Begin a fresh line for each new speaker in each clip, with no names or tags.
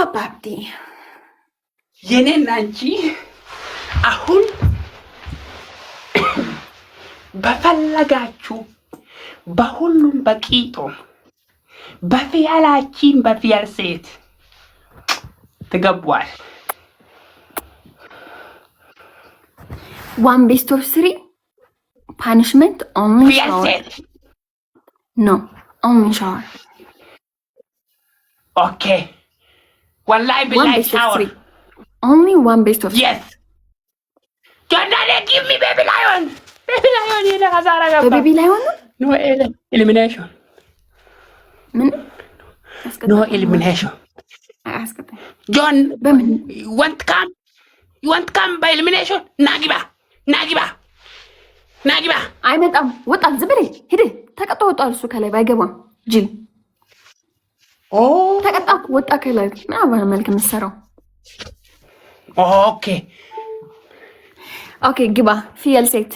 አባብዲ
የኔና አንቺ አሁን በፈለጋችሁ በሁሉም በቂጦም በፊያላችን በፊያል ሴት ትገቧል።
One best of 3 punishment only shower. No, only shower.
Okay. Wallahi billahi shower.
Only one best of 3.
Yes. Jordan, give me baby lion. Baby lion, you know Hazara.
Baby lion?
No elimination. No elimination. John, you want to come by elimination? Nagiba.
አይመጣም ወጣል ዝብሬ ሄደ ተቀጣ ወጣል እሱ ከላይ ባይገባም ጂል ተቀጣ ወጣ ከላይ ምናምን መልክ መሰራው ኦኬ ግባ ፊያል ሴት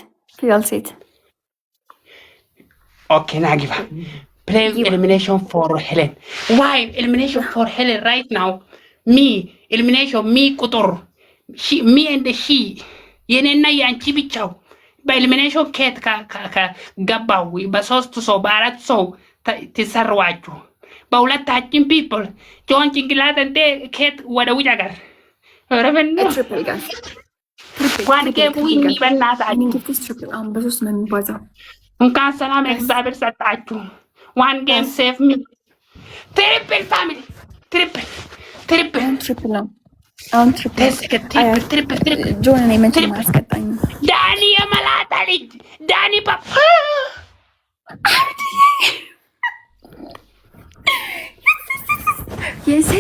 Okay, Nagiba. Play elimination for Helen. Why elimination for Helen right now? Me elimination me kutur. Me and she. የኔና ያንቺ ብቻው በኤሊሚኔሽን ኬት ከገባው በሶስት ሰው በአራት ሰው ተሰርዋችሁ በሁለታችን ፒፕል ጆን ጭንቅላት እንደ ኬት ወደ ውጭ ሀገር ረበን ዋን ጌም ዊን በእናታችሁ
በሶስት ነው የሚባዛው።
እንኳን ሰላም እግዚአብሔር ሰጣችሁ። ዋን ጌም ሴቭ ሚ ትሪፕል ፋሚሊ ትሪፕል ነው። ትሪፕል
ጆን ነኝ መቼ ማስቀጣኝ
ዳኒ የመላጣ ልጅ ዳኒ ፓፓ
yes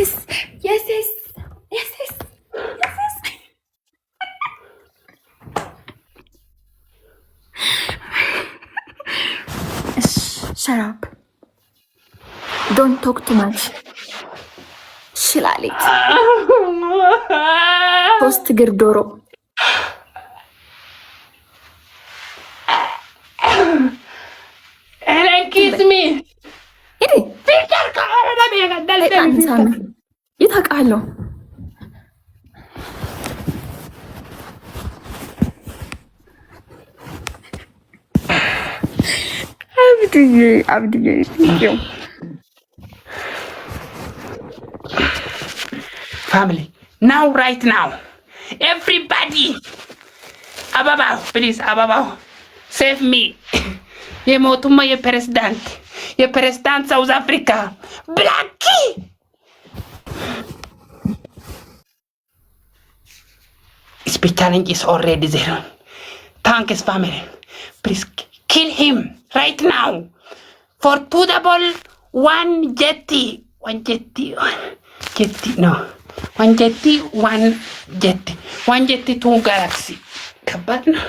shut up, don't talk too much. ሽላሊት ሶስት እግር ዶሮ
ኤሌንኪዝሚ
ሄዴ
ፊልተር ካረዳ ቢያጋዳል
አንሳነ ይታቃለው አብድዬ ይው
family now right now everybody ababao please ababao save me የሞቱማ የፕሬዝዳንት ሳውዝ አፍሪካ ብላኪ speech challenge is already there. Thanks family, please kill him right now for to the ball one jetty no one jetty two galaxy ከባድ ነው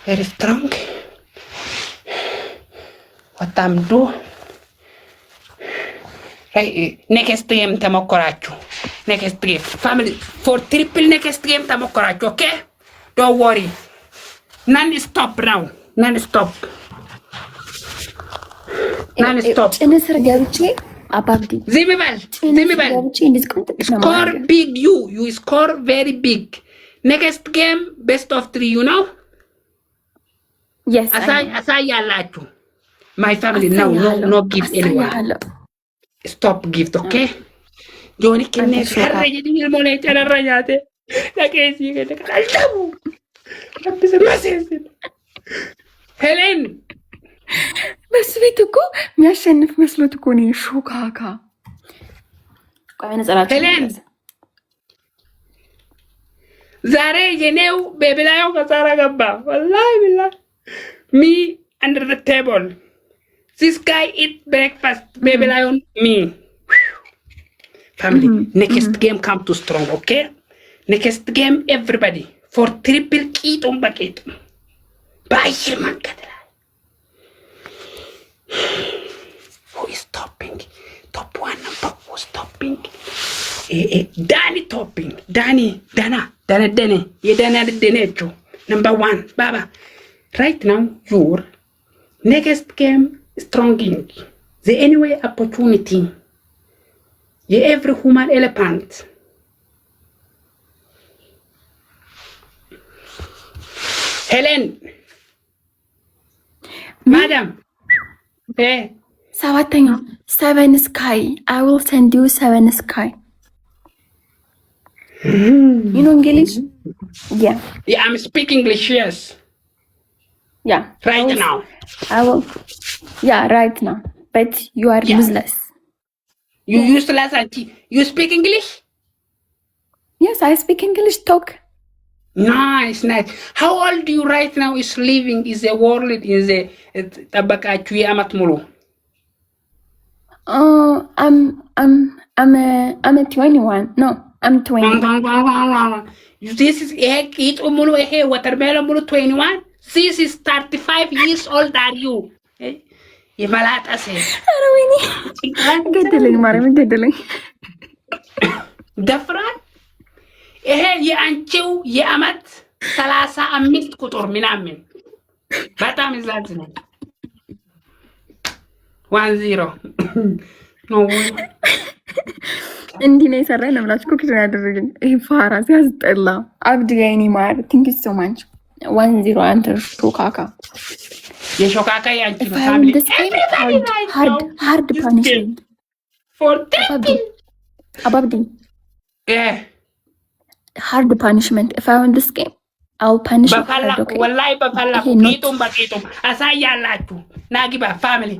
very strong what I'm do right next game ተሞክራችሁ next game family for triple next game ተሞክራችሁ okay don't worry non stop round non stop
ጭንስር ገብቼ አባብዲ
ዝምበል score big you score very big next game best of 3 you know
yes
አሳያላችሁ my family no give anyone stop gift okay ጆኒ ከነ ሰረጀ ዲል ሞለ ተረራኛቴ ለከሲ ከደከላው ረብስ ማሰስ ሄሌን በስ ቤት እኮ የሚያሸንፍ መስሎት እኮ ነው ሾካካ ሄሌን ዛሬ የኔው በብላዩ ከሳራ ገባ ወላሂ ቢላህ me under the table this guy eat breakfast በብላዩ me family next game come to strong okay next game everybody for triple ቂጡን በቂጡ ባይር መንከት who is topping top 1 number who is topping Danny topping Danny Dana የዳና ደነቹ number 1 baba right now your next game stronging the anyway opportunity የኤቭሪ ሁማን ኤሌፋንት ሄለን ማዳም
ሰባተኛው seven sky. I will send you seven sky. You know English? Yeah.
Yeah, I'm speaking English, yes.
Yeah.
Right now.
I will. Yeah, right now. But you are useless.
You useless auntie. You speak English?
Yes, I speak English. Talk.
Nice. How old you right now is living is the world in the tabakachu amat mulu?
I'm a 21. No, I'm 20.
This is it mulu watermelon mulu 21. This is 35 years old are you? የማላጣ ሴት
አረወይኔ ገደለኝ ማርያም ገደለኝ
ደፍራን ይሄ የአንቺው የአመት 35 ቁጥር ምናምን በጣም ይዛዝናል 10 ነው
እንዲህ ነው የሰራኝ ነው ብላችሁ ኮክስ ያደረገኝ ይሄ ፋራ ሲያስጠላ አብድ ጋይኒ ማር ቲንክ ሶ ማች 10 አንተር ሾካካ
የሾካካ ያንቺ ፋሚሊ
hard punishment
for tapping
ababdi hard punishment if I win this game I'll punish you hard, okay?
wallahi bafalla ቂጡም በቂጡም አሳያላችሁ ናጊባ ፋሚሊ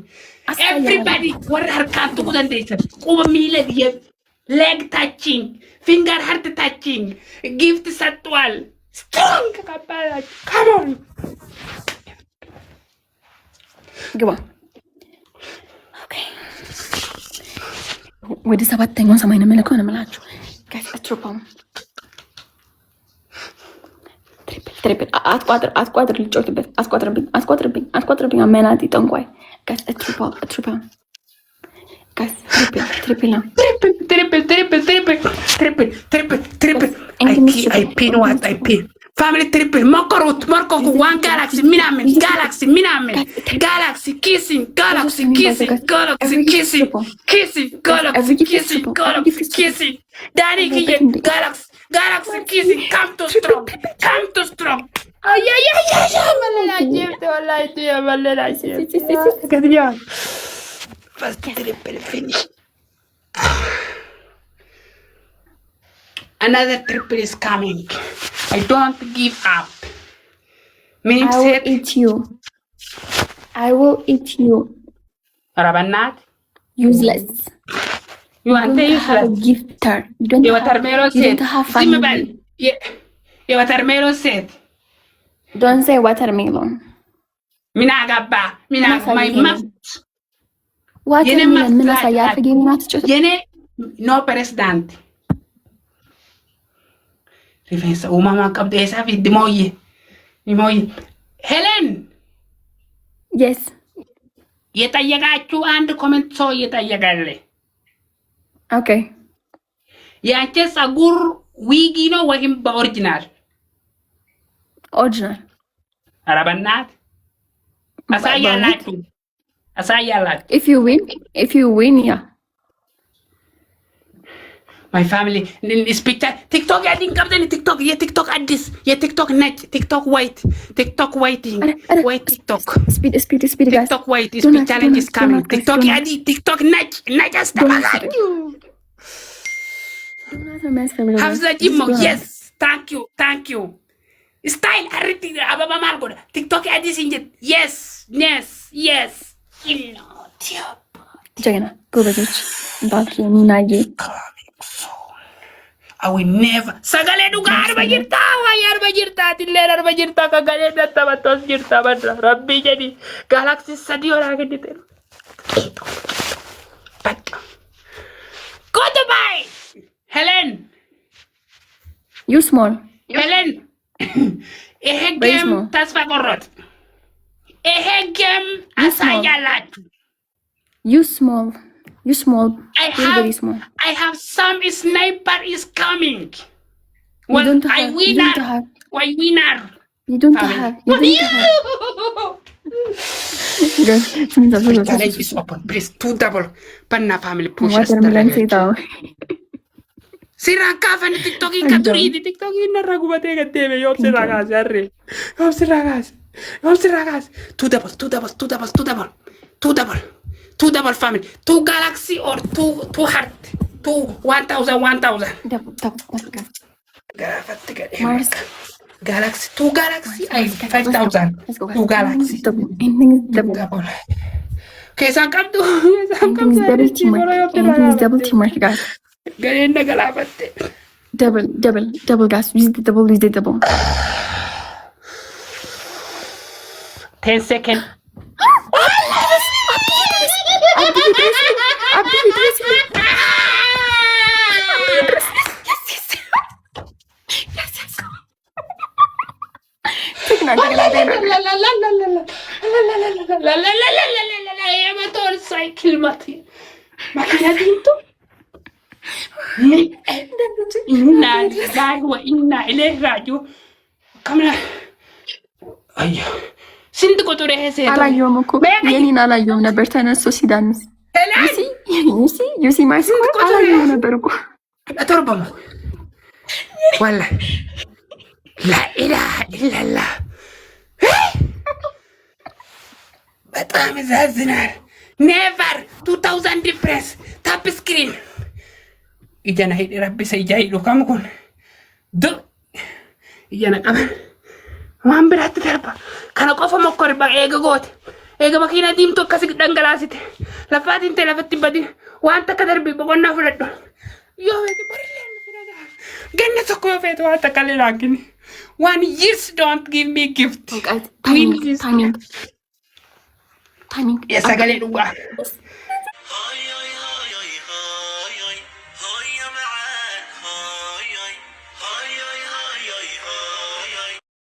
everybody what harkatu kudandeysa ቁብ ሚለድ leg touching finger heart touching gift ሰጥቷል strong ካባላችሁ come on
ግባ ኦኬ ወደ ሰባተኛው ሰማይ ነው መለከው ነው የምላችሁ ጋይስ አትሮፓም ትሪፕል አትቋጥር ልጮትበት አትቋጥርብኝ አመናጢ ጠንቋይ ጋይስ አትሮፓም ጋይስ ትሪፕል
I pin what I pin family triple mokorut morkoku one galaxy minamen galaxy kissing galaxy daddy galaxy kissing come to strong ay malala kadiya first triple finish another triple is coming. I don't give up.
I will eat you.
Rabanat?
Useless.
You want to
have a gifter. You don't have family.
You watermelon set.
Don't say watermelon.
Minagaba. My mouth.
Watermelon.
Yene no president. Rifeensa uumamaa qabdu eessaa fi dimooyye ሄለን
yes
የጠየቃችሁ አንድ ኮሜንት ሰው እየጠየቃለ
ኦኬ
ያንቺ ፀጉር ዊጊ ነው ወይም በኦሪጂናል ኧረ በእናትህ አሳያላችሁ
if you win yeah
my family is picture TikTok I think come TikTok addis TikTok net TikTok white waiting wait TikTok
speed guys
TikTok white is challenge is coming TikTok adi TikTok net just have the gym yes thank you style ariti ababa malgo TikTok adi sinjet yes you know
ጀግና ጎበዞች ባኪ ሚናዬ
I will never. Sagale duga arba jirta tiller arba jirta kagale datta batos jirta badra rabbi jadi galaxy sadi ora gedite goodbye Helen
you small
Helen ehegem tasfa korot ehegem asayalat
you small very small
I have some sniper is coming
well
I winner
you don't have
challenge is open. Please, 2 double. Panna family push us.
watermelon sita.
Siraan kaafani tiktookii ka duriiti tiktookii narra gubatee gaddeeme yoom sirraa kaase harree yoom sirraa kaase 2 double 2 double 2 double 2 double 2 double 2 double family 2 galaxy or 2 heart 2 1000 garaafatti gadhee
Mars.
galaxy 2 galaxy 5000 2 galaxy double keessaan qabdu
double teamwork guys.
gareenya galaafatte
Double guys. Use the double.
10 seconds. Motorcycle mati. Makina dintu. Inna lillahi wa inna ilaihi raji'un. Kamera. Ayya. Sinti ቁጥር ይሄ ሴት
አላየሁም እኮ የኔን አላየሁም ነበር ተነስቶ ሲዳንስ ዩሲ ማርስ አላየሁም ነበር እኮ
አተርበማ ወላ ላኢላሃ ኢላላህ በጣም ያሳዝናል። ኔቨር 2000 ዲፍረንስ ታፕ ስክሪን ኢጀና ሄድ ረቢ ሰይጃይዱ ከምኩን ዱ ኢጀና ቀበል waan biraatti darba kana qofa mokkori ba eega goote eega makiina diimtuu akkasi dhangalaasite lafaatiin ta'e lafatti badin waan takka darbii boqonnaa fudhadhu yoo feete barillee ganna tokko yoo feete waan takka illee laakini 1 years don't give me gift
timing
sagalee dhugaa